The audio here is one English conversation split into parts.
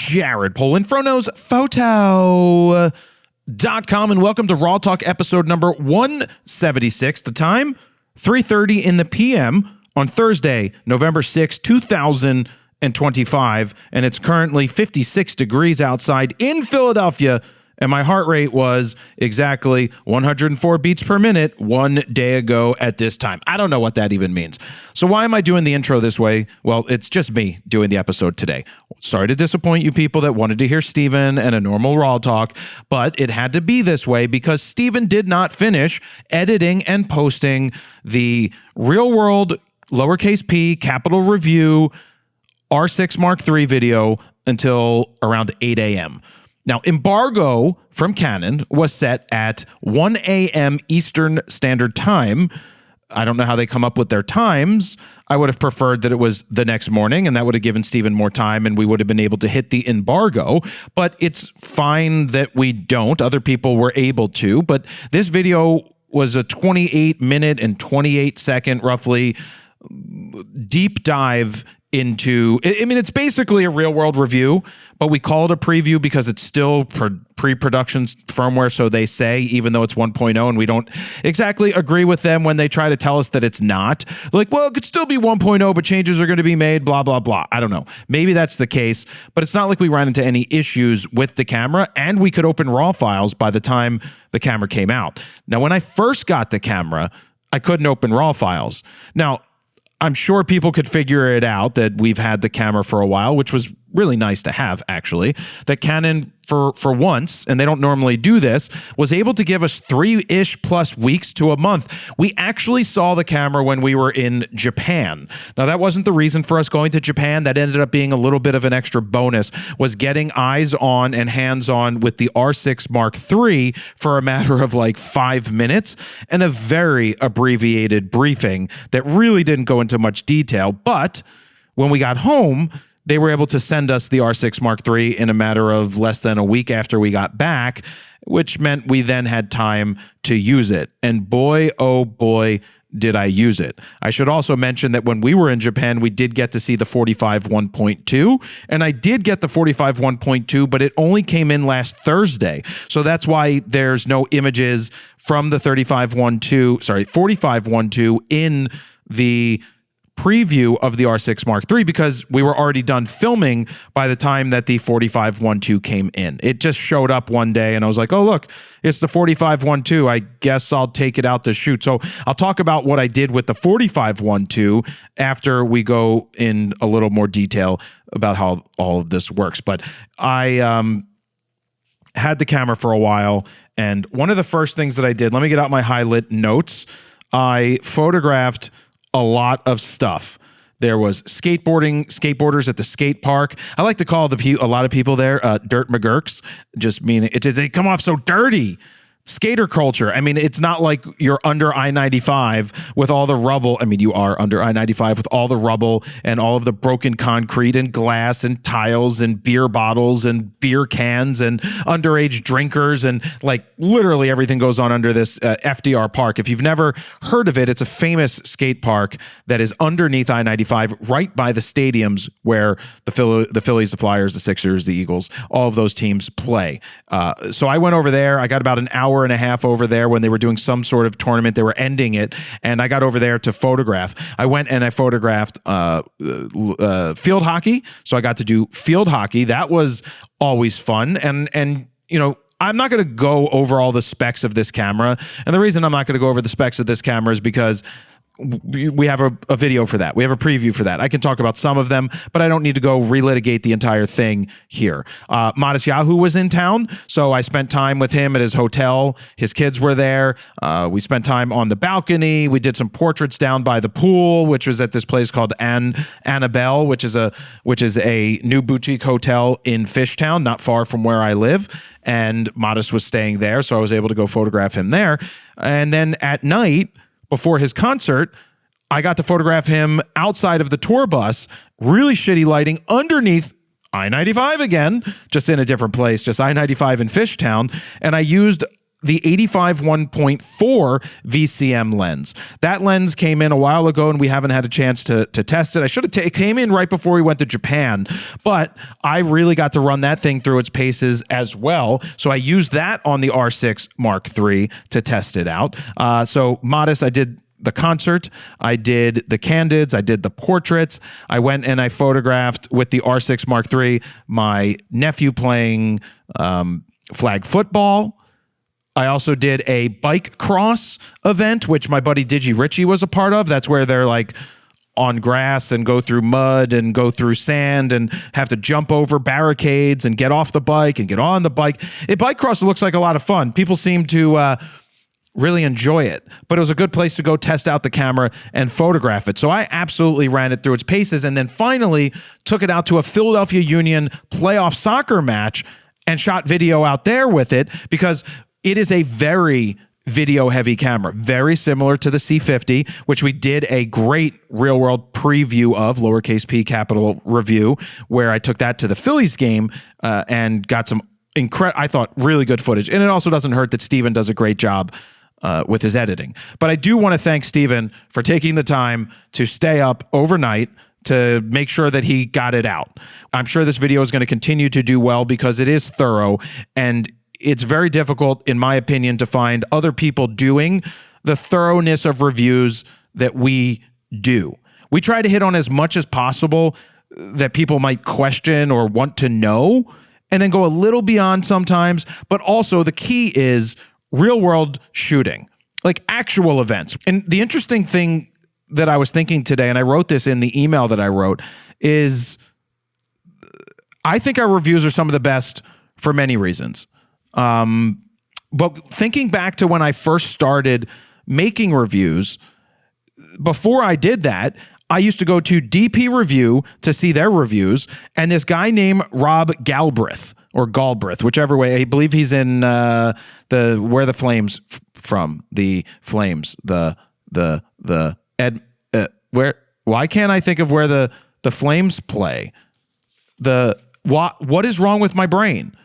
Jared Polin, Frono's Photo.com, and welcome to RAWtalk episode number 176. The time, 3:30 in the p.m. on Thursday, November 6, 2025, and it's currently 56 degrees outside in Philadelphia, and my heart rate was exactly 104 beats per minute 1 day ago at this time. I don't know what that even means. So why am I doing the intro this way? Well, it's just me doing the episode today. Sorry to disappoint you people that wanted to hear Steven and a normal Raw talk, but it had to be this way because Steven did not finish editing and posting the real world lowercase p capital review R6 Mark III video until around 8 a.m. Now, embargo from Canon was set at 1 a.m. Eastern Standard Time. I don't know how they come up with their times. I would have preferred that it was the next morning, and that would have given Steven more time, and we would have been able to hit the embargo. But it's fine that we don't. Other people were able to. But this video was a 28-minute and 28-second, roughly, deep dive into, I mean, it's basically a real world review, but we call it a preview because it's still pre-production firmware, so they say, even though it's 1.0, and we don't exactly agree with them when they try to tell us that it's not. They're like, well, it could still be 1.0, but changes are going to be made, blah, blah, blah. I don't know. Maybe that's the case, but it's not like we ran into any issues with the camera, and we could open RAW files by the time the camera came out. Now, when I first got the camera, I couldn't open RAW files. Now, I'm sure people could figure it out that we've had the camera for a while, which was really nice to have, actually. That Canon, for once, and they don't normally do this, was able to give us 3-ish plus weeks to a month. We actually saw the camera when we were in Japan. Now, that wasn't the reason for us going to Japan. That ended up being a little bit of an extra bonus, was getting eyes on and hands on with the R6 Mark III for a matter of like 5 minutes and a very abbreviated briefing that really didn't go into much detail. But when we got home, they were able to send us the R6 Mark III in a matter of less than a week after we got back, which meant we then had time to use it. And boy, oh boy, did I use it. I should also mention that when we were in Japan, we did get to see the 45 1.2, and I did get the 45 1.2, but it only came in last Thursday. So that's why there's no images from the 45 1.2 in the preview of the R6 Mark III because we were already done filming by the time that the 45 1.2 came in. It just showed up one day and I was like, oh, look, it's the 45 1.2. I guess I'll take it out to shoot. So I'll talk about what I did with the 45 1.2 after we go in a little more detail about how all of this works. But I had the camera for a while, and one of the first things that I did, let me get out my highlight notes. I photographed a lot of stuff. There was skateboarders at the skate park. I like to call a lot of people there dirt McGurks, just meaning they come off so dirty. Skater culture. I mean, it's not like you're under I-95 with all the rubble. I mean, you are under I-95 with all the rubble and all of the broken concrete and glass and tiles and beer bottles and beer cans and underage drinkers, and like literally everything goes on under this FDR park. If you've never heard of it, it's a famous skate park that is underneath I-95 right by the stadiums where the Phillies, the Flyers, the Sixers, the Eagles, all of those teams play. So I went over there. I got about an hour and a half over there when they were doing some sort of tournament. They were ending it, and I got over there to photograph. I went and I photographed field hockey, so I got to do field hockey. That was always fun, and you know, I'm not going to go over all the specs of this camera, and the reason I'm not going to go over the specs of this camera is because we have a video for that. We have a preview for that. I can talk about some of them, but I don't need to go relitigate the entire thing here. Modest Yahoo was in town, so I spent time with him at his hotel. His kids were there. We spent time on the balcony. We did some portraits down by the pool, which was at this place called Annabelle, which is a new boutique hotel in Fishtown, not far from where I live. And Modest was staying there, so I was able to go photograph him there. And then at night, before his concert, I got to photograph him outside of the tour bus, really shitty lighting underneath I-95 again, just in a different place, just I-95 in Fishtown. And I used the 85 1.4 VCM lens. That lens came in a while ago, and we haven't had a chance to test it. It came in right before we went to Japan, but I really got to run that thing through its paces as well. So I used that on the R6 Mark III to test it out. So modest, I did the concert, I did the candids, I did the portraits. I went and I photographed with the R6 Mark III my nephew playing flag football. I also did a bike cross event, which my buddy Digi Richie was a part of. That's where they're like on grass and go through mud and go through sand and have to jump over barricades and get off the bike and get on the bike. A bike cross looks like a lot of fun. People seem to really enjoy it, but it was a good place to go test out the camera and photograph it. So I absolutely ran it through its paces, and then finally took it out to a Philadelphia Union playoff soccer match and shot video out there with it, because it is a very video heavy camera, very similar to the C50, which we did a great real world preview of, lowercase p capital review, where I took that to the Phillies game and got some I thought really good footage. And it also doesn't hurt that Steven does a great job with his editing. But I do want to thank Steven for taking the time to stay up overnight to make sure that he got it out. I'm sure this video is going to continue to do well because it is thorough, and it's very difficult, in my opinion, to find other people doing the thoroughness of reviews that we do. We try to hit on as much as possible that people might question or want to know, and then go a little beyond sometimes. But also the key is real world shooting, like actual events. And the interesting thing that I was thinking today, and I wrote this in the email that I wrote, is I think our reviews are some of the best for many reasons. But thinking back to when I first started making reviews, before I did that, I used to go to DP Review to see their reviews, and this guy named Rob Galbraith, or Galbraith, whichever way. I believe he's in where the Flames from. The Flames, where? Why can't I think of where the Flames play? What is wrong with my brain?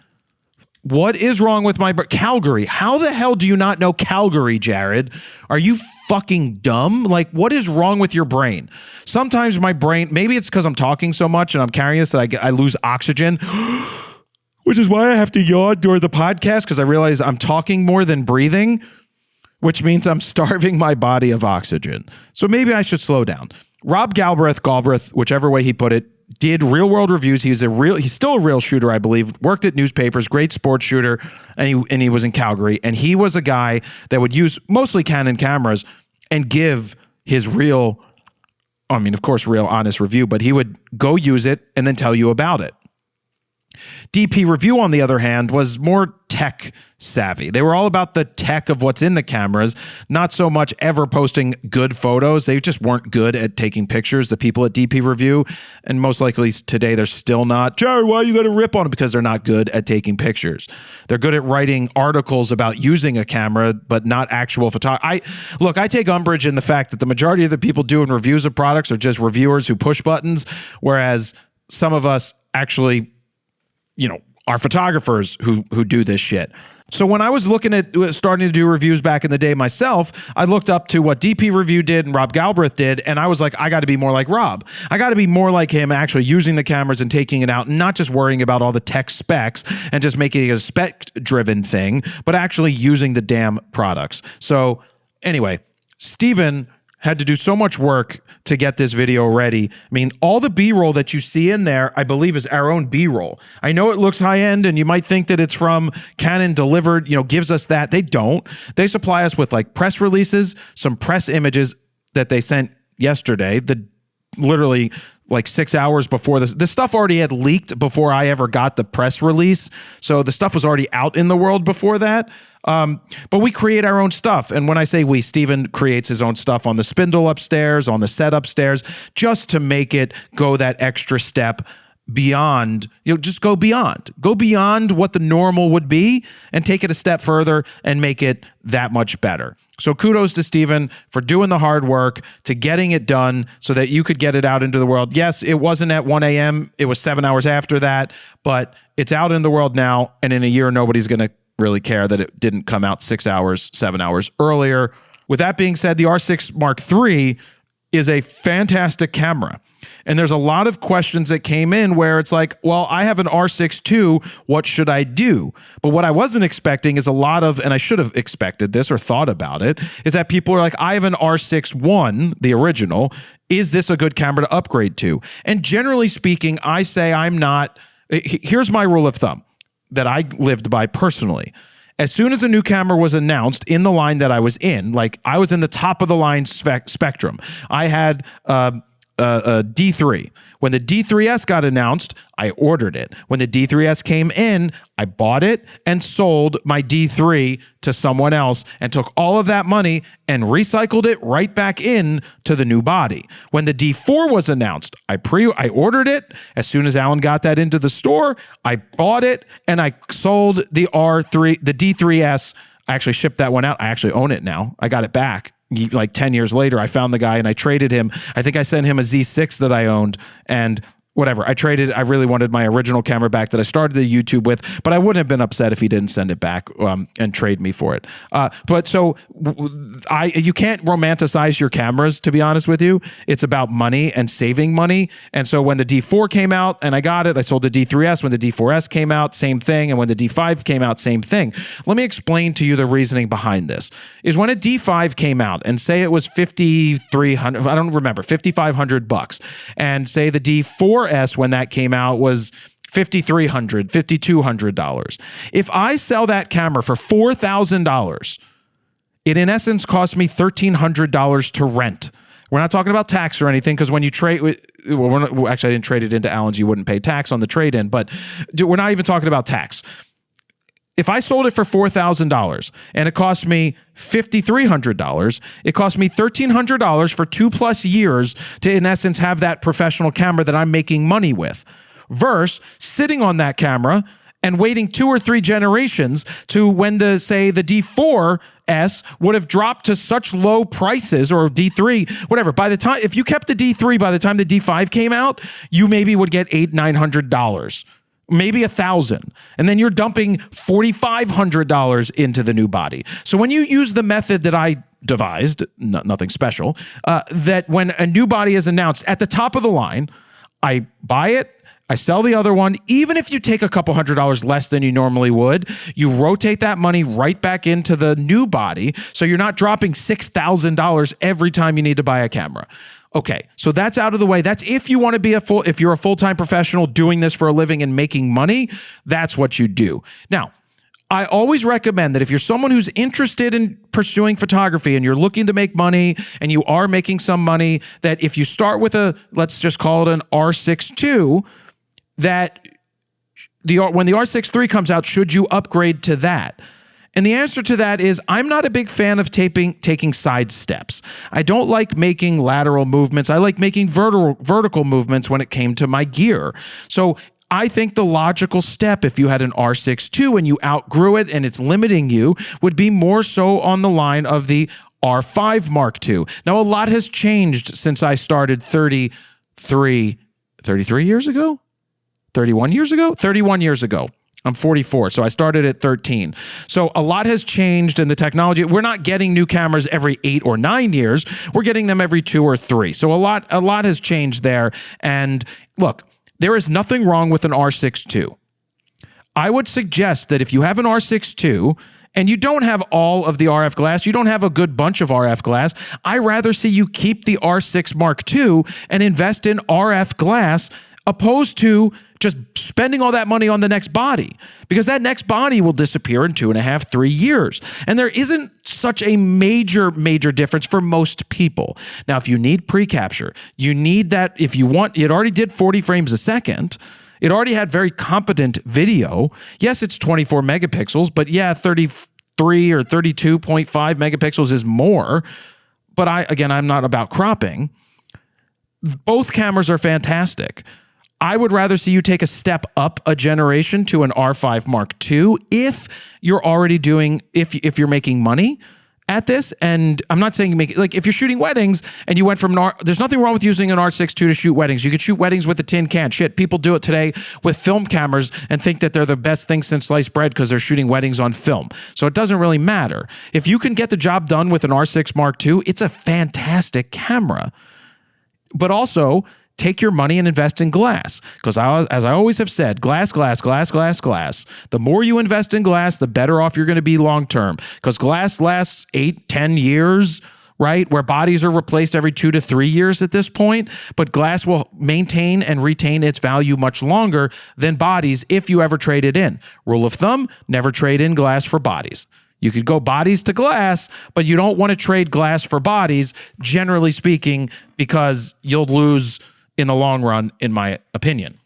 What is wrong with my Calgary? How the hell do you not know Calgary, Jared? Are you fucking dumb? Like, what is wrong with your brain? Sometimes my brain, maybe it's because I'm talking so much and I'm carrying this that I lose oxygen, which is why I have to yawn during the podcast, because I realize I'm talking more than breathing, which means I'm starving my body of oxygen. So maybe I should slow down. Rob Galbraith, whichever way he put it, did real world reviews. He's still a real shooter, I believe. Worked at newspapers, great sports shooter, and he was in Calgary. And he was a guy that would use mostly Canon cameras and give his real honest review, but he would go use it and then tell you about it. DP Review, on the other hand, was more tech savvy. They were all about the tech of what's in the cameras, not so much ever posting good photos. They just weren't good at taking pictures, the people at DP Review, and most likely today they're still not. Jared, why are you going to rip on them? Because they're not good at taking pictures. They're good at writing articles about using a camera, but not actual photography. I take umbrage in the fact that the majority of the people doing reviews of products are just reviewers who push buttons, whereas some of us actually are photographers who do this shit. So when I was looking at starting to do reviews back in the day myself, I looked up to what DP Review did and Rob Galbraith did, and I was like, I got to be more like Rob. I got to be more like him, actually using the cameras and taking it out, and not just worrying about all the tech specs and just making it a spec-driven thing, but actually using the damn products. So anyway, Steven had to do so much work to get this video ready. I mean, all the B-roll that you see in there, I believe, is our own B-roll. I know it looks high-end, and you might think that it's from Canon delivered, gives us that. They don't. They supply us with like press releases, some press images that they sent yesterday, literally like 6 hours before this. This stuff already had leaked before I ever got the press release. So the stuff was already out in the world before that. But we create our own stuff. And when I say we, Steven creates his own stuff on the spindle upstairs, on the set upstairs, just to make it go that extra step beyond, just go beyond what the normal would be and take it a step further and make it that much better. So kudos to Steven for doing the hard work, to getting it done so that you could get it out into the world. Yes, it wasn't at 1 a.m. It was 7 hours after that, but it's out in the world now. And in a year, nobody's going to really care that it didn't come out 6 hours, 7 hours earlier. With that being said, the R6 Mark III is a fantastic camera. And there's a lot of questions that came in where it's like, well, I have an R6 II, what should I do? But what I wasn't expecting is a lot of, and I should have expected this or thought about it, is that people are like, I have an R6 I, the original. Is this a good camera to upgrade to? And generally speaking, I say I'm not. Here's my rule of thumb that I lived by personally. As soon as a new camera was announced in the line that I was in, like I was in the top of the line spectrum. I had a D3. When the D3S got announced, I ordered it. When the D3S came in, I bought it and sold my D3 to someone else and took all of that money and recycled it right back in to the new body. When the D4 was announced, I ordered it. As soon as Alan got that into the store, I bought it and I sold the D3S. I actually shipped that one out. I actually own it now. I got it back. Like 10 years later, I found the guy and I traded him. I think I sent him a Z6 that I owned and whatever. I really wanted my original camera back that I started the YouTube with, but I wouldn't have been upset if he didn't send it back and trade me for it. But so you can't romanticize your cameras, to be honest with you. It's about money and saving money. And so when the D4 came out and I got it, I sold the D3S. When the D4S came out, same thing. And when the D5 came out, same thing. Let me explain to you the reasoning behind this. Is when a D5 came out and say it was $5,300, I don't remember, $5,500, and say the D4S when that came out was $5,300, $5,200. If I sell that camera for $4,000, it in essence cost me $1,300 to rent. We're not talking about tax or anything because when you trade, actually I didn't trade it into Alan's, you wouldn't pay tax on the trade-in, but we're not even talking about tax. If I sold it for $4,000 and it cost me $5,300, it cost me $1,300 for 2+ years to, in essence, have that professional camera that I'm making money with, versus sitting on that camera and waiting 2 or 3 generations to when the D4S would have dropped to such low prices, or D3, whatever. By the time, if you kept the D3, by the time the D5 came out, you maybe would get $800-900. Maybe $1,000, and then you're dumping $4,500 into the new body. So when you use the method that I devised, nothing special, that when a new body is announced at the top of the line, I buy it, I sell the other one. Even if you take a couple $100 less than you normally would, you rotate that money right back into the new body, so you're not dropping $6,000 every time you need to buy a camera. Okay, so that's out of the way. That's if you want to be if you're a full-time professional doing this for a living and making money, that's what you do. Now, I always recommend that if you're someone who's interested in pursuing photography and you're looking to make money and you are making some money, that if you start with let's just call it an R6 II, that when the R6 III comes out, should you upgrade to that? And the answer to that is I'm not a big fan of taking side steps. I don't like making lateral movements. I like making vertical movements when it came to my gear. So I think the logical step, if you had an R6 II and you outgrew it and it's limiting you, would be more so on the line of the R5 Mark II. Now, a lot has changed since I started 33 years ago? 31 years ago? 31 years ago. I'm 44, so I started at 13. So a lot has changed in the technology. We're not getting new cameras every 8 or 9 years. We're getting them every 2 or 3. So a lot has changed there. And look, there is nothing wrong with an R6 II. I would suggest that if you have an R6 II and you don't have all of the RF glass, you don't have a good bunch of RF glass, I'd rather see you keep the R6 Mark II and invest in RF glass opposed to just spending all that money on the next body, because that next body will disappear in 2.5, 3 years. And there isn't such a major difference for most people. Now, if you need pre-capture, you need that. If you want, it already did 40 frames a second. It already had very competent video. Yes, it's 24 megapixels, but yeah, 33 or 32.5 megapixels is more. But I'm not about cropping. Both cameras are fantastic. I would rather see you take a step up a generation to an R5 Mark II if you're already if you're making money at this, and I'm not saying you make it, like if you're shooting weddings and you went from there's nothing wrong with using an R6 II to shoot weddings. You could shoot weddings with a tin can. Shit, people do it today with film cameras and think that they're the best thing since sliced bread because they're shooting weddings on film. So it doesn't really matter. If you can get the job done with an R6 Mark II, it's a fantastic camera. But also, take your money and invest in glass. Because as I always have said, glass. The more you invest in glass, the better off you're going to be long term. Because glass lasts 8-10 years, right? Where bodies are replaced every 2 to 3 years at this point. But glass will maintain and retain its value much longer than bodies if you ever trade it in. Rule of thumb, never trade in glass for bodies. You could go bodies to glass, but you don't want to trade glass for bodies, generally speaking, because you'll lose in the long run, in my opinion.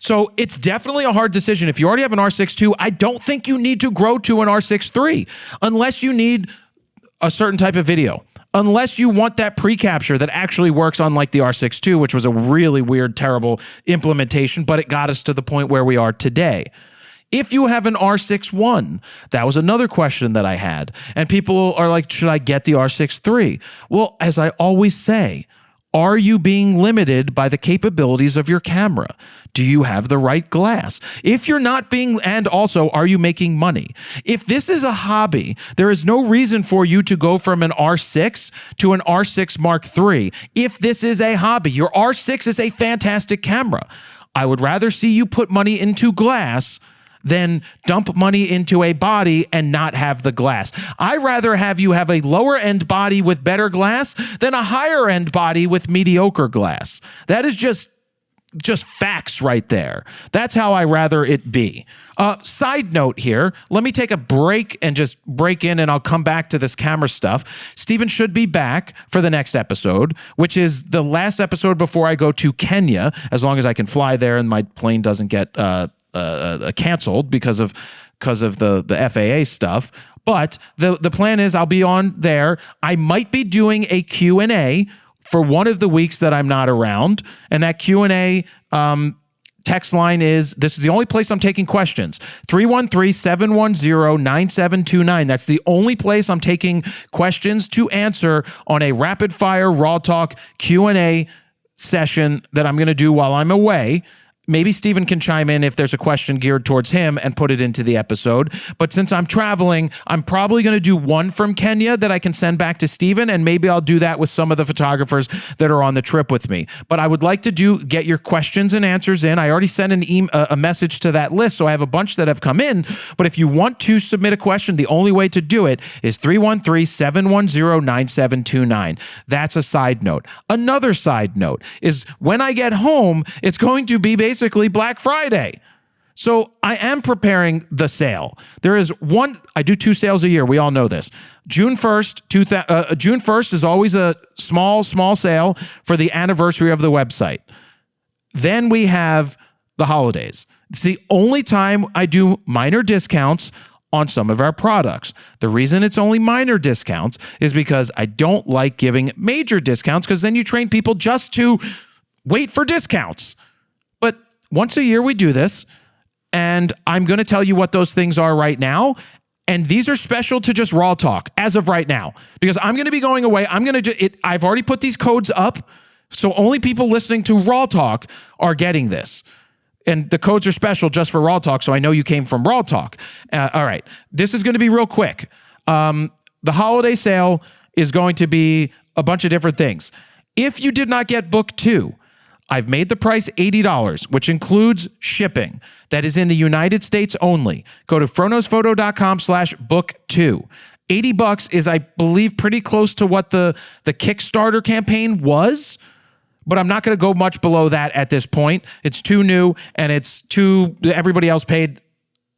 So it's definitely a hard decision. If you already have an R6 II, I don't think you need to grow to an R6 III unless you need a certain type of video. Unless you want that pre-capture that actually works, unlike the R6 II, which was a really weird, terrible implementation, but it got us to the point where we are today. If you have an R6 I, that was another question that I had. And people are like, should I get the R6 III? Well, as I always say, are you being limited by the capabilities of your camera? Do you have the right glass? If you're not being, and also, are you making money? If this is a hobby, there is no reason for you to go from an R6 to an R6 Mark III. If this is a hobby, your R6 is a fantastic camera. I would rather see you put money into glass than dump money into a body and not have the glass. I'd rather have you have a lower end body with better glass than a higher end body with mediocre glass. That is just facts right there. That's how I rather it be. Side note here, let me take a break and just break in and I'll come back to this camera stuff. Steven should be back for the next episode, which is the last episode before I go to Kenya, as long as I can fly there and my plane doesn't get canceled because of the FAA stuff. But the plan is I'll be on there. I might be doing a Q&A for one of the weeks that I'm not around. And that Q&A text line this is the only place I'm taking questions. 313-710-9729. That's the only place I'm taking questions to answer on a rapid fire RAWtalk Q&A session that I'm going to do while I'm away. Maybe Steven can chime in if there's a question geared towards him and put it into the episode. But since I'm traveling, I'm probably going to do one from Kenya that I can send back to Steven, and maybe I'll do that with some of the photographers that are on the trip with me. But I would like to get your questions and answers in. I already sent a message to that list, so I have a bunch that have come in. But if you want to submit a question, the only way to do it is 313-710-9729. That's a side note. Another side note is when I get home, it's going to be basically Black Friday. So I am preparing the sale. There is I do 2 sales a year. We all know this. June 1st, June 1st is always a small sale for the anniversary of the website. Then we have the holidays. It's the only time I do minor discounts on some of our products. The reason it's only minor discounts is because I don't like giving major discounts, because then you train people just to wait for discounts. But once a year we do this, and I'm going to tell you what those things are right now. And these are special to just RAWtalk as of right now, because I'm going to be going away. I've already put these codes up, so only people listening to RAWtalk are getting this. And the codes are special just for RAWtalk, so I know you came from RAWtalk. All right, this is going to be real quick. The holiday sale is going to be a bunch of different things. If you did not get book 2, I've made the price $80, which includes shipping. That is in the United States only. Go to froknosphoto.com/book2. $80 is, I believe, pretty close to what the Kickstarter campaign was, but I'm not going to go much below that at this point. It's too new, and everybody else paid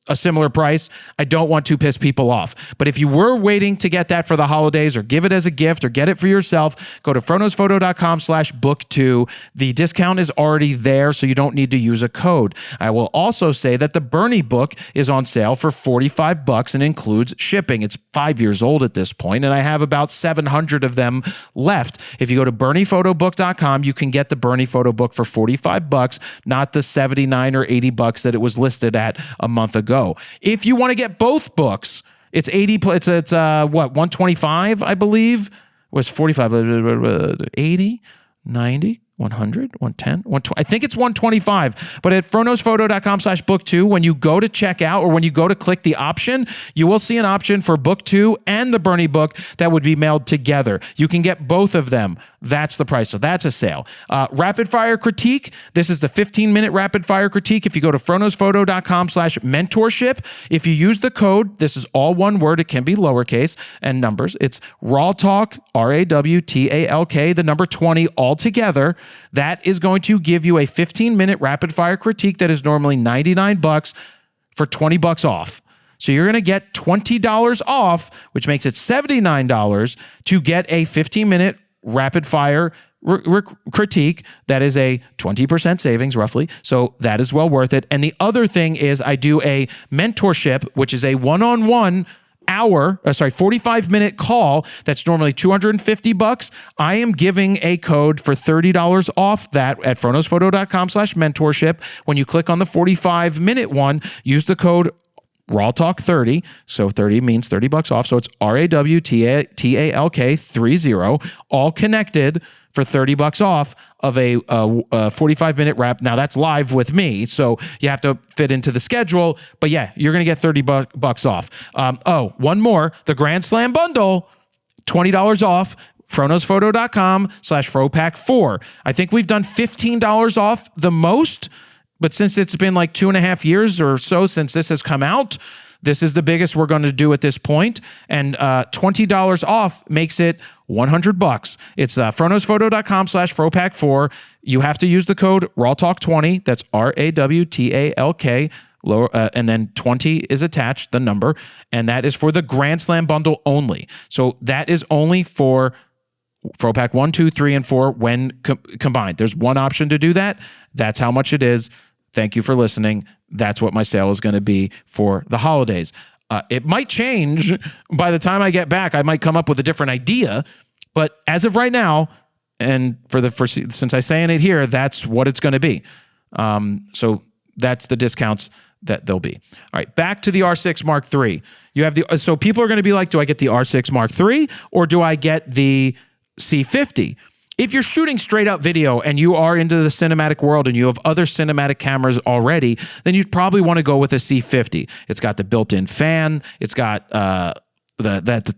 a similar price. I don't want to piss people off. But if you were waiting to get that for the holidays, or give it as a gift, or get it for yourself, go to froknosphoto.com/book2. The discount is already there, so you don't need to use a code. I will also say that the Bernie book is on sale for $45 and includes shipping. It's 5 years old at this point, and I have about 700 of them left. If you go to berniephotobook.com, you can get the Bernie photo book for $45, not the $79 or $80 that it was listed at a month ago. If you want to get both books, It's 80. It's what, 125, I believe. Was 45, 80, 90, 100, 110, 120. I think it's 125. But at fronosphoto.com/book2, when you go to check out or when you go to click the option, you will see an option for book 2 and the Bernie book that would be mailed together. You can get both of them. That's the price. So that's a sale. Rapid fire critique. This is the 15-minute rapid fire critique. If you go to fronosphoto.com/mentorship, if you use the code, this is all one word. It can be lowercase and numbers. It's RAWtalk, RAWTALK, the number 20 all together. That is going to give you a 15-minute rapid fire critique that is normally $99 for $20 off. So you're going to get $20 off, which makes it $79 to get a 15-minute rapid fire critique. That is a 20% savings roughly. So that is well worth it. And the other thing is I do a mentorship, which is a one-on-one 45-minute call that's normally $250. I am giving a code for $30 off that at fronosphoto.com/mentorship. When you click on the 45-minute one, use the code RAWtalk30. So 30 means $30 off. So it's RAWTALK 30, all connected for $30 off of a 45-minute wrap. Now that's live with me, so you have to fit into the schedule. But yeah, you're going to get $30 off. One more, the Grand Slam bundle, $20 off. fronosphoto.com/FroPack4. I think we've done $15 off the most, but since it's been like 2.5 years or so since this has come out, this is the biggest we're going to do at this point. And $20 off makes it $100. It's fronosphoto.com/FroPack4. You have to use the code RAWtalk20. That's RAWTALK. And then 20 is attached, the number. And that is for the Grand Slam bundle only. So that is only for FroPack 1, 2, 3, and 4 when combined. There's one option to do that. That's how much it is. Thank you for listening. That's what my sale is going to be for the holidays. It might change by the time I get back. I might come up with a different idea, but as of right now, and since I'm saying it here, that's what it's going to be. So that's the discounts that they'll be. All right, back to the R6 Mark III. So people are going to be like, do I get the R6 Mark III or do I get the C50? If you're shooting straight up video and you are into the cinematic world and you have other cinematic cameras already, then you'd probably want to go with a C50. It's got the built-in fan. It's got the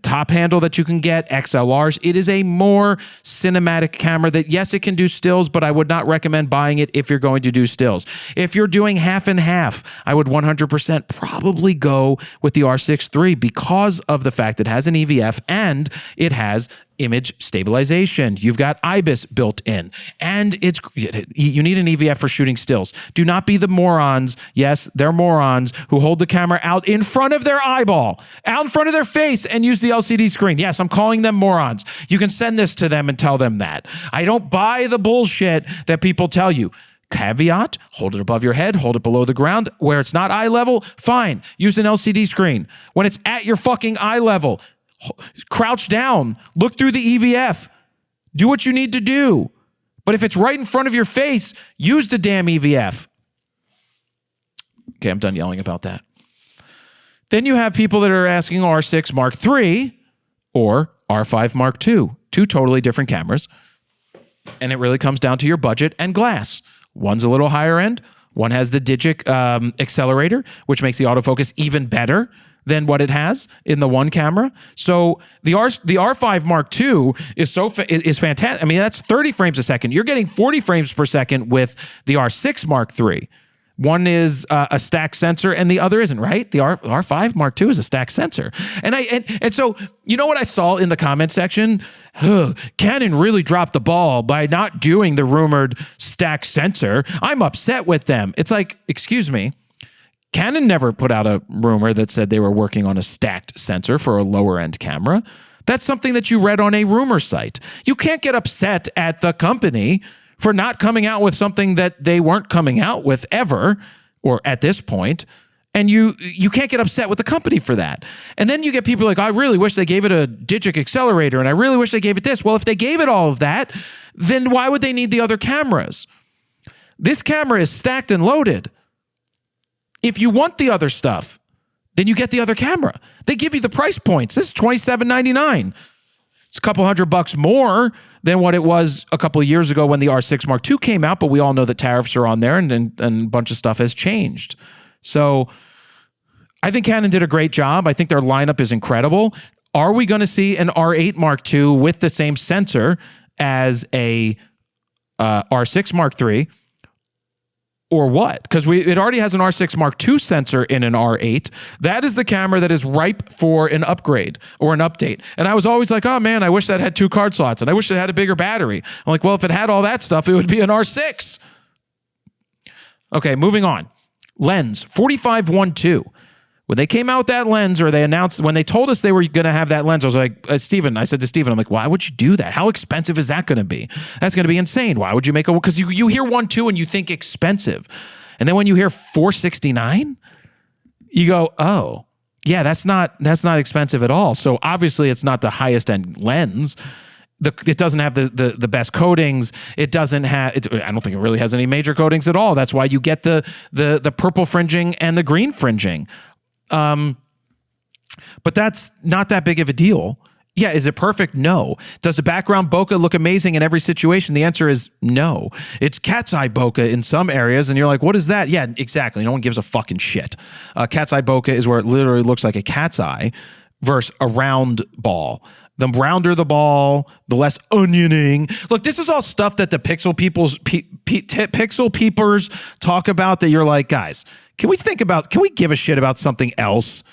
top handle that you can get, XLRs. It is a more cinematic camera that, yes, it can do stills, but I would not recommend buying it if you're going to do stills. If you're doing half and half, I would 100% probably go with the R6 III because of the fact it has an EVF and it has image stabilization. You've got IBIS built in, and you need an EVF for shooting stills. Do not be the morons. Yes, they're morons who hold the camera out in front of their eyeball, out in front of their face, and use the LCD screen. Yes, I'm calling them morons. You can send this to them and tell them that. I don't buy the bullshit that people tell you. Caveat, hold it above your head, hold it below the ground. Where it's not eye level, fine. Use an LCD screen. When it's at your fucking eye level, crouch down, look through the EVF, do what you need to do. But if it's right in front of your face, use the damn EVF. Okay, I'm done yelling about that. Then you have people that are asking R6 Mark III or R5 Mark II, two totally different cameras. And it really comes down to your budget and glass. One's a little higher end. One has the Digic accelerator, which makes the autofocus even better than what it has in the one camera. So the R5 Mark II is fantastic. I mean, that's 30 frames a second. You're getting 40 frames per second with the R6 Mark III. One is a stack sensor and the other isn't, right? The R5 Mark II is a stack sensor. And so, you know what I saw in the comment section? Canon really dropped the ball by not doing the rumored stack sensor. I'm upset with them. It's like, excuse me. Canon never put out a rumor that said they were working on a stacked sensor for a lower end camera. That's something that you read on a rumor site. You can't get upset at the company for not coming out with something that they weren't coming out with ever, or at this point. And you can't get upset with the company for that. And then you get people like, I really wish they gave it a Digic accelerator, and I really wish they gave it this. Well, if they gave it all of that, then why would they need the other cameras? This camera is stacked and loaded. If you want the other stuff, then you get the other camera. They give you the price points. This is $27.99. It's a couple $100 more than what it was a couple of years ago when the R6 Mark II came out, but we all know that tariffs are on there and a bunch of stuff has changed. So I think Canon did a great job. I think their lineup is incredible. Are we going to see an R8 Mark II with the same sensor as a R6 Mark III? Or what? Because it already has an R6 Mark II sensor in an R8. That is the camera that is ripe for an upgrade or an update. And I was always like, oh man, I wish that had 2 card slots and I wish it had a bigger battery. I'm like, well, if it had all that stuff, it would be an R6. Okay, moving on. Lens, 45-1.2. When they came out with that lens, or they announced, when they told us they were going to have that lens, I was like, Steven, I said to Steven, I'm like, why would you do that? How expensive is that going to be? That's going to be insane. Why would you make a, because you hear 1.2 and you think expensive. And then when you hear $469, you go, oh, yeah, that's not expensive at all. So obviously it's not the highest end lens. It doesn't have the best coatings. It doesn't have, I don't think it really has any major coatings at all. That's why you get the purple fringing and the green fringing. But that's not that big of a deal. Yeah, is it perfect? No. Does the background bokeh look amazing in every situation? The answer is no. It's cat's eye bokeh in some areas, and you're like, what is that? Yeah, exactly. No one gives a fucking shit. Cat's eye bokeh is where it literally looks like a cat's eye versus a round ball. The rounder the ball, the less onioning. Look, this is all stuff that the pixel peepers talk about that you're like, guys, can we give a shit about something else?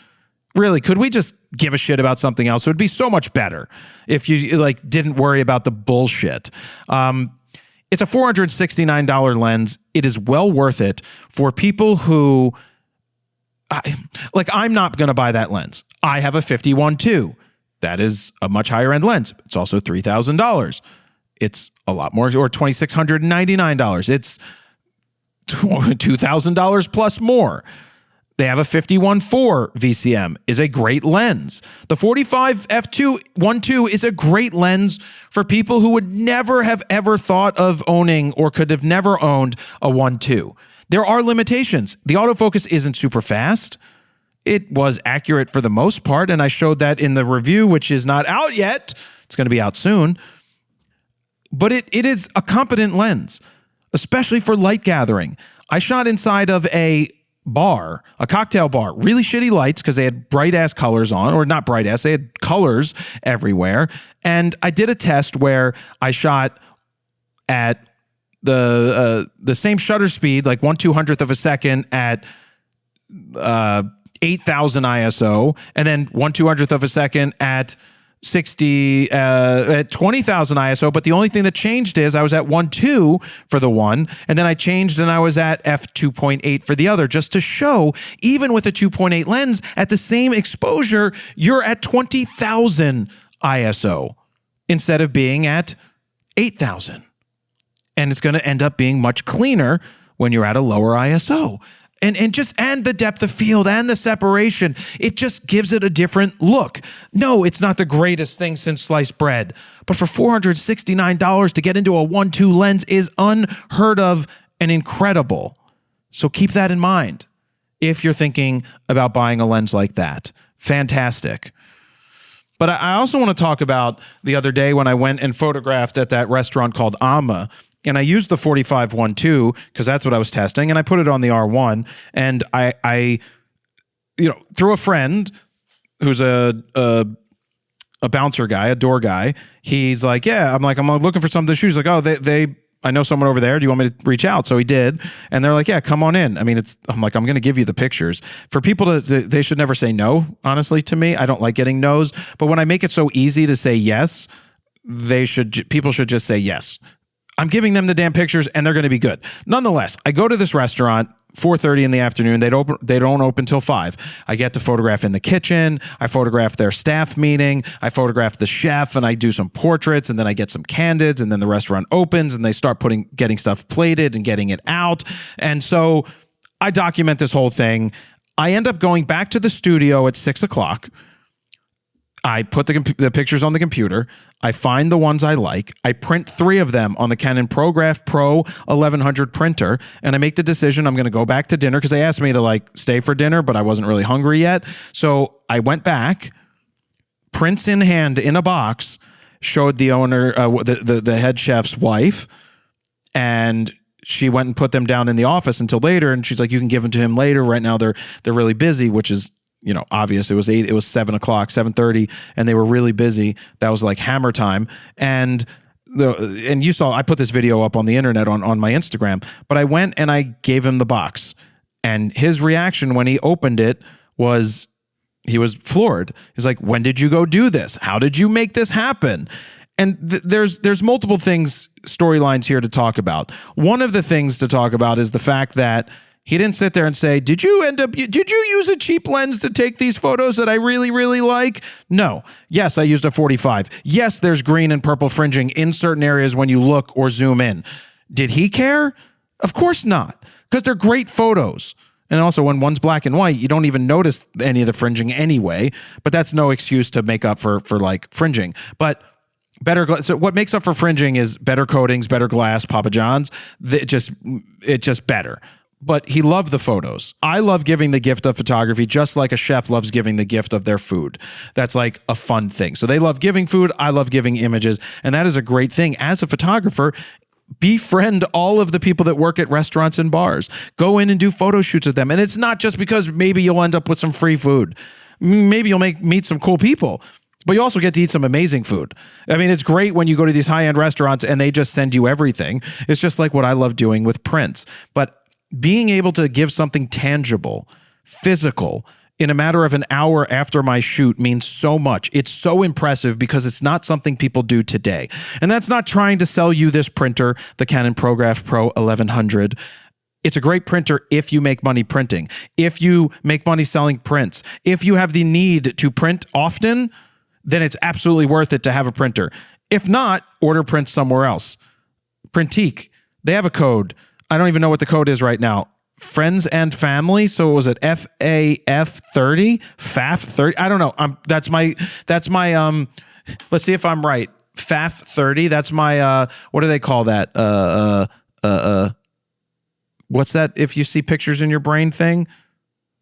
Really, could we just give a shit about something else? It would be so much better if you didn't worry about the bullshit. It's a $469 lens. It is well worth it for people who, I'm not going to buy that lens. I have a 51-2. That is a much higher end lens. It's also $3,000. It's a lot more, or $2,699. It's $2,000 plus more. They have a 51-4 VCM, is a great lens. The 45 f2.1.2 is a great lens for people who would never have ever thought of owning or could have never owned a 1.2. There are limitations. The autofocus isn't super fast. It was accurate for the most part, and I showed that in the review, which is not out yet. It's going to be out soon. But it is a competent lens, especially for light gathering. I shot inside of a bar, a cocktail bar, really shitty lights because they had bright-ass colors on, or not bright-ass, they had colors everywhere. And I did a test where I shot at the same shutter speed, like 1/200th of a second at 8,000 ISO, and then 1/200th of a second at 20,000 ISO. But the only thing that changed is I was at 1.2 for the one, and then I changed and I was at f2.8 for the other, just to show even with a 2.8 lens at the same exposure, you're at 20,000 ISO instead of being at 8,000. And it's going to end up being much cleaner when you're at a lower ISO. And the depth of field and the separation, it just gives it a different look. No, it's not the greatest thing since sliced bread, but for $469 to get into a 1.2 lens is unheard of and incredible. So keep that in mind if you're thinking about buying a lens like that. Fantastic. But I also want to talk about the other day when I went and photographed at that restaurant called Amma. And I used the 45-1.2 because that's what I was testing, and I put it on the R1. And I through a friend who's a bouncer guy, a door guy, he's like, yeah, I'm looking for something to shoot. He's like, oh, I know someone over there. Do you want me to reach out? So he did, and they're like, yeah, come on in. I mean, I'm like, I'm going to give you the pictures. For people they should never say no. Honestly, to me, I don't like getting no's. But when I make it so easy to say yes, people should just say yes. I'm giving them the damn pictures and they're going to be good. Nonetheless, I go to this restaurant, 4:30 in the afternoon. They don't open till 5. I get to photograph in the kitchen. I photograph their staff meeting. I photograph the chef and I do some portraits, and then I get some candids, and then the restaurant opens and they start getting stuff plated and getting it out. And so I document this whole thing. I end up going back to the studio at 6 o'clock. I put the pictures on the computer. I find the ones I like. I print 3 of them on the Canon ProGraph Pro 1100 printer, and I make the decision I'm going to go back to dinner because they asked me to like stay for dinner, but I wasn't really hungry yet. So I went back, prints in hand in a box, showed the owner, the head chef's wife, and she went and put them down in the office until later. And she's like, you can give them to him later. Right now they're really busy, which is, you know, obvious. It was 7:30, and they were really busy. That was like hammer time. And you saw, I put this video up on the internet on my Instagram, but I went and I gave him the box, and his reaction when he opened it was, he was floored. He's like, when did you go do this? How did you make this happen? And there's multiple things, storylines here to talk about. One of the things to talk about is the fact that he didn't sit there and say, did you use a cheap lens to take these photos that I really, really like? No. Yes, I used a 45. Yes, there's green and purple fringing in certain areas when you look or zoom in. Did he care? Of course not, because they're great photos. And also, when one's black and white, you don't even notice any of the fringing anyway, but that's no excuse to make up for like fringing. But so what makes up for fringing is better coatings, better glass, Papa John's. It's just better. But he loved the photos. I love giving the gift of photography just like a chef loves giving the gift of their food. That's like a fun thing. So they love giving food. I love giving images. And that is a great thing. As a photographer, befriend all of the people that work at restaurants and bars. Go in and do photo shoots with them. And it's not just because maybe you'll end up with some free food. Maybe you'll meet some cool people. But you also get to eat some amazing food. I mean, it's great when you go to these high-end restaurants and they just send you everything. It's just like what I love doing with prints. But being able to give something tangible, physical, in a matter of an hour after my shoot means so much. It's so impressive because it's not something people do today. And that's not trying to sell you this printer, the Canon ProGraph Pro 1100. It's a great printer if you make money printing, if you make money selling prints, if you have the need to print often, then it's absolutely worth it to have a printer. If not, order prints somewhere else. Printique, they have a code. I don't even know what the code is right now. Friends and family. So was it FAF30? FAF30? I don't know. That's my let's see if I'm right. FAF30. That's my what do they call that? What's that if you see pictures in your brain thing?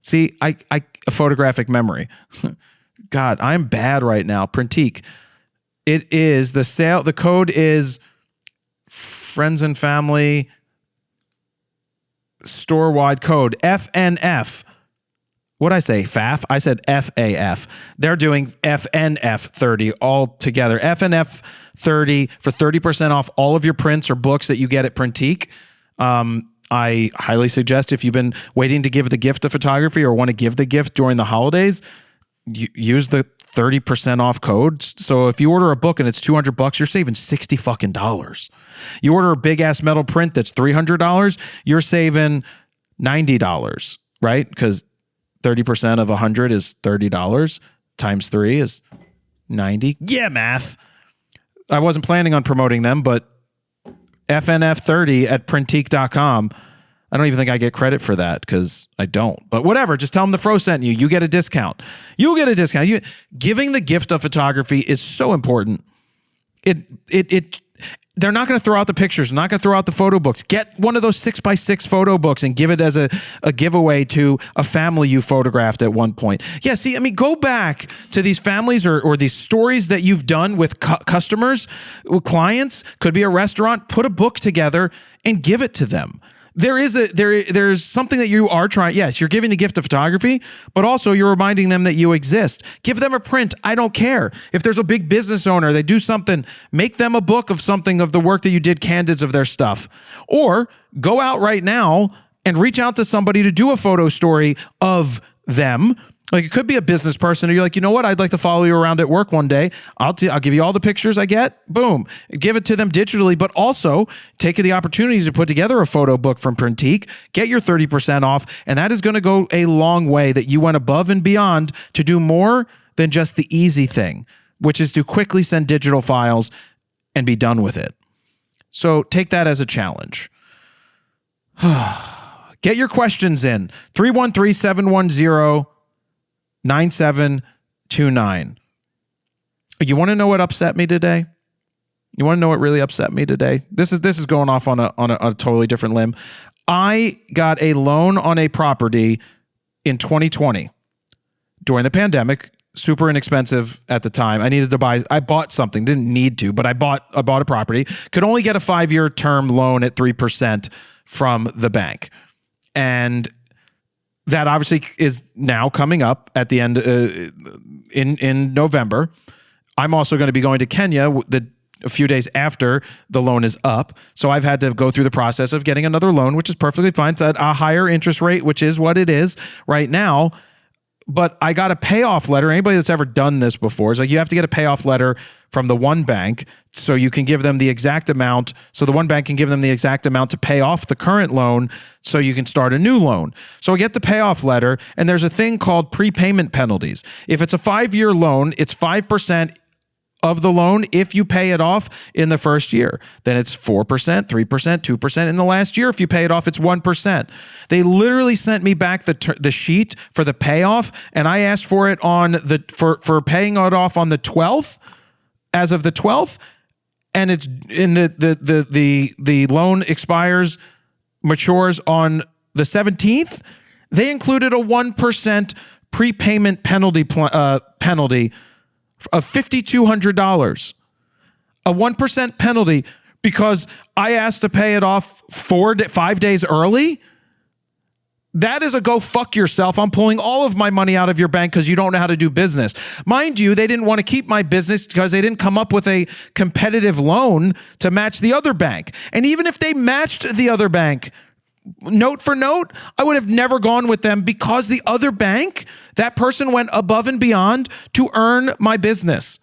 See, a photographic memory. God, I'm bad right now. Printique. It is the code is friends and family store-wide code, FNF. What'd I say? FAF? I said FAF. They're doing FNF30 all together. FNF30 for 30% off all of your prints or books that you get at Printique. I highly suggest if you've been waiting to give the gift of photography or want to give the gift during the holidays, use the 30% off code. So if you order a book and it's $200, you're saving $60 fucking dollars. You order a big ass metal print that's $300, you're saving $90, right? Because 30% of 100 is $30 times 3 is 90. Yeah, math. I wasn't planning on promoting them, but FNF30 at printique.com. I don't even think I get credit for that because I don't. But whatever, just tell them the Fro sent you. You get a discount. You'll get a discount. Giving the gift of photography is so important. They're not going to throw out the pictures. They're not going to throw out the photo books. Get one of those 6x6 photo books and give it as a giveaway to a family you photographed at one point. Yeah, see, I mean, go back to these families or these stories that you've done with customers, with clients, could be a restaurant, put a book together and give it to them. There's something that you are trying. Yes, you're giving the gift of photography, but also you're reminding them that you exist. Give them a print. I don't care. If there's a big business owner, they do something, make them a book of something of the work that you did, candids of their stuff. Or go out right now and reach out to somebody to do a photo story of them. Like it could be a business person, or you're like, you know what? I'd like to follow you around at work one day. I'll give you all the pictures I get. Boom. Give it to them digitally, but also take the opportunity to put together a photo book from Printique, get your 30% off. And that is going to go a long way that you went above and beyond to do more than just the easy thing, which is to quickly send digital files and be done with it. So take that as a challenge. Get your questions in. 313-710-9729. You want to know what upset me today? You want to know what really upset me today? This is going off on a totally different limb. I got a loan on a property in 2020 during the pandemic, super inexpensive at the time. I bought something, didn't need to, but I bought a property, could only get a 5-year term loan at 3% from the bank. And that obviously is now coming up at the end in November. I'm also going to be going to Kenya a few days after the loan is up. So I've had to go through the process of getting another loan, which is perfectly fine. It's at a higher interest rate, which is what it is right now. But I got a payoff letter. Anybody that's ever done this before is like, you have to get a payoff letter from the one bank so you can give them the exact amount. So the one bank can give them the exact amount to pay off the current loan so you can start a new loan. So I get the payoff letter, and there's a thing called prepayment penalties. If it's a 5-year loan, it's 5% of the loan if you pay it off in the first year. Then it's 4%, 3%, 2%. In the last year, if you pay it off, it's 1%. They literally sent me back the sheet for the payoff, and I asked for it for paying it off on the 12th, as of the 12th, and it's in the loan matures on the 17th. They included a 1% prepayment penalty of $5,200, a 1% penalty because I asked to pay it off 5 days early. That is a go fuck yourself. I'm pulling all of my money out of your bank because you don't know how to do business. Mind you, they didn't want to keep my business because they didn't come up with a competitive loan to match the other bank. And even if they matched the other bank, note for note, I would have never gone with them because the other bank, that person went above and beyond to earn my business.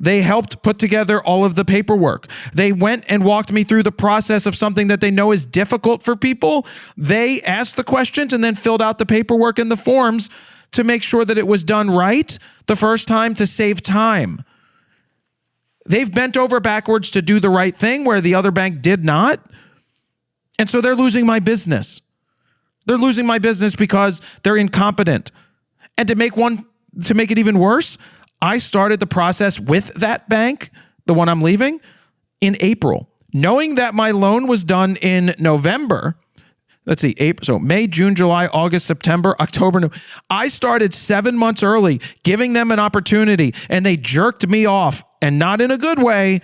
They helped put together all of the paperwork. They went and walked me through the process of something that they know is difficult for people. They asked the questions and then filled out the paperwork and the forms to make sure that it was done right the first time to save time. They've bent over backwards to do the right thing where the other bank did not. And so they're losing my business. They're losing my business because they're incompetent. And to make it even worse, I started the process with that bank, the one I'm leaving, in April, knowing that my loan was done in November. Let's see, April, so May, June, July, August, September, October. I started 7 months early, giving them an opportunity, and they jerked me off, and not in a good way,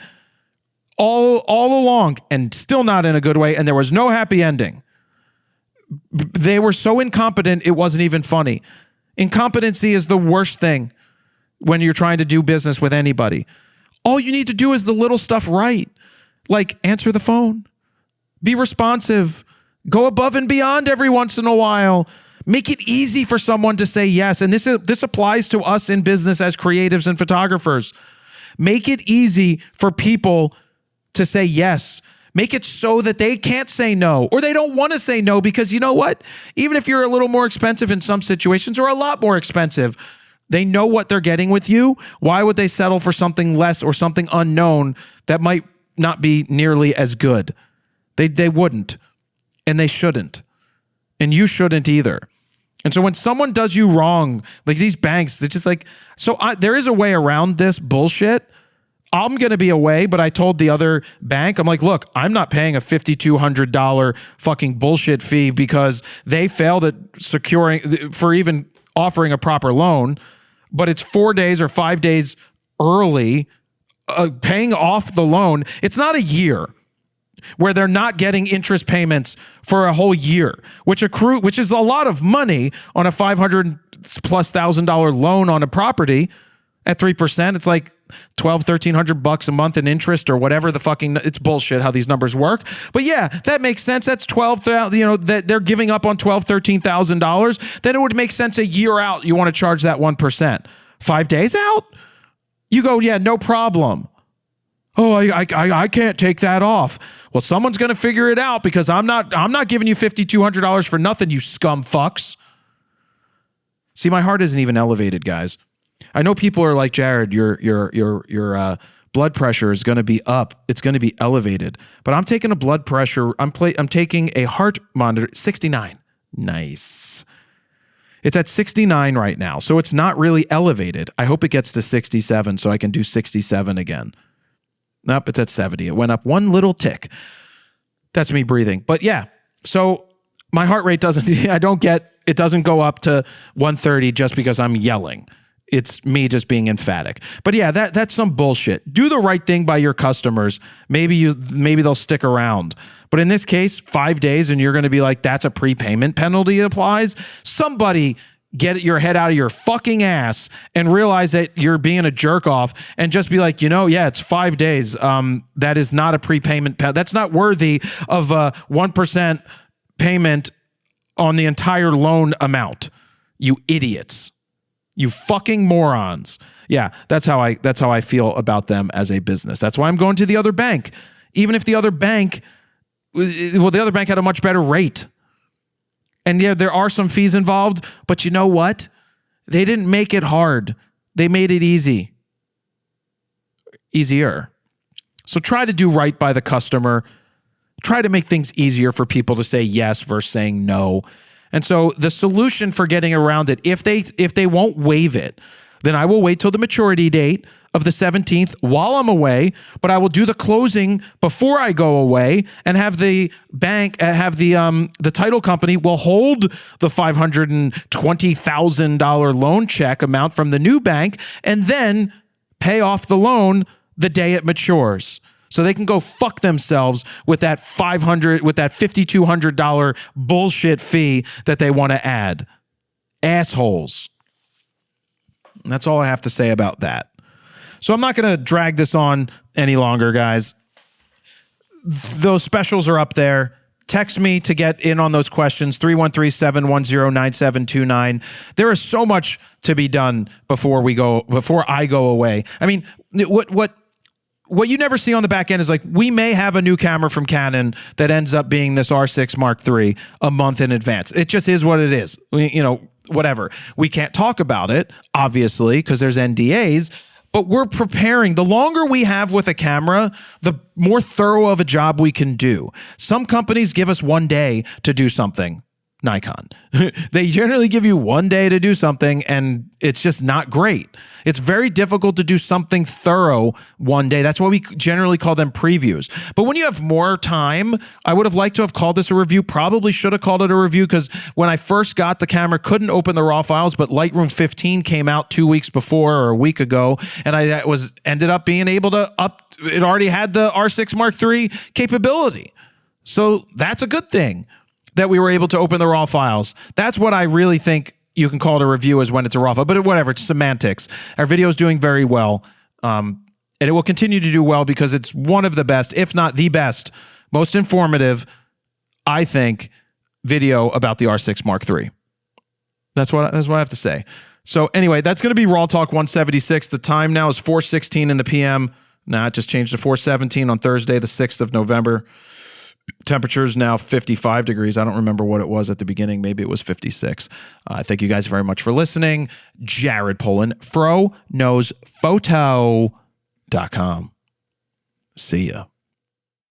all along, and still not in a good way, and there was no happy ending. They were so incompetent, it wasn't even funny. Incompetency is the worst thing when you're trying to do business with anybody. All you need to do is the little stuff right, like answer the phone, be responsive, go above and beyond every once in a while, make it easy for someone to say yes. And this applies to us in business as creatives and photographers. Make it easy for people to say yes. Make it so that they can't say no, or they don't want to say no, because you know what? Even if you're a little more expensive in some situations, or a lot more expensive, they know what they're getting with you. Why would they settle for something less or something unknown that might not be nearly as good? They wouldn't, and they shouldn't, and you shouldn't either. And so when someone does you wrong, like these banks, it's just like, there is a way around this bullshit. I'm going to be away, but I told the other bank, I'm like, look, I'm not paying a $5,200 fucking bullshit fee because they failed at for even offering a proper loan, but it's 4 days or 5 days early paying off the loan. It's not a year where they're not getting interest payments for a whole year, which is a lot of money on a $500,000+ loan on a property at 3%. It's like $1,200-$1,300 a month in interest or whatever it's bullshit how these numbers work. But yeah, that makes sense. That's $12,000, that they're giving up on $12,000-$13,000. Then it would make sense a year out. You want to charge that 1%. 5 days out? You go, yeah, no problem. Oh, I can't take that off. Well, someone's going to figure it out because I'm not giving you $5,200 for nothing, you scum fucks. See, my heart isn't even elevated, guys. I know people are like, Jared, your blood pressure is going to be up. It's going to be elevated. But I'm taking a blood pressure. I'm taking a heart monitor, 69. Nice. It's at 69 right now, so it's not really elevated. I hope it gets to 67 so I can do 67 again. Nope, it's at 70. It went up one little tick. That's me breathing. But yeah, so my heart rate it doesn't go up to 130 just because I'm yelling. It's me just being emphatic. But yeah, that's some bullshit. Do the right thing by your customers. Maybe they'll stick around. But in this case, 5 days and you're going to be like, that's a prepayment penalty applies. Somebody get your head out of your fucking ass and realize that you're being a jerk off and just be like, yeah, it's 5 days. That is not a prepayment penalty. That's not worthy of a 1% payment on the entire loan amount. You idiots. You fucking morons. Yeah, that's how I feel about them as a business. That's why I'm going to the other bank. Even if the other bank had a much better rate. And yeah, there are some fees involved, but you know what? They didn't make it hard. They made it easier. So try to do right by the customer. Try to make things easier for people to say yes versus saying no. And so the solution for getting around it, if they won't waive it, then I will wait till the maturity date of the 17th while I'm away, but I will do the closing before I go away and have the bank, the title company will hold the $520,000 loan check amount from the new bank and then pay off the loan the day it matures. So they can go fuck themselves with that $5,200 bullshit fee that they want to add. Assholes. And that's all I have to say about that. So I'm not going to drag this on any longer, guys. Those specials are up there. Text me to get in on those questions, 313-710-9729. There is so much to be done before I go away. I mean, what you never see on the back end is like, we may have a new camera from Canon that ends up being this R6 Mark III a month in advance. It just is what it is. Whatever. We can't talk about it, obviously, because there's NDAs, but we're preparing. The longer we have with a camera, the more thorough of a job we can do. Some companies give us 1 day to do something. Nikon. They generally give you 1 day to do something, and it's just not great. It's very difficult to do something thorough 1 day. That's why we generally call them previews. But when you have more time, I would have liked to have called this a review. Probably should have called it a review because when I first got the camera, couldn't open the RAW files, but Lightroom 15 came out 2 weeks before or a week ago, and I ended up being able to it already had the R6 Mark III capability. So that's a good thing that we were able to open the RAW files. That's what I really think you can call it a review, is when it's a RAW file. But whatever, it's semantics. Our video is doing very well, and it will continue to do well because it's one of the best, if not the best, most informative, I think, video about the R6 Mark III. That's what I have to say. So anyway, that's going to be RAWtalk 176. The time now is 4:16 in the PM. Nah, it just changed to 4:17 on Thursday, the 6th of November. Temperature is now 55 degrees. I don't remember what it was at the beginning. Maybe it was 56. Thank you guys very much for listening. Jared Polin, FroKnowsPhoto.com. See ya.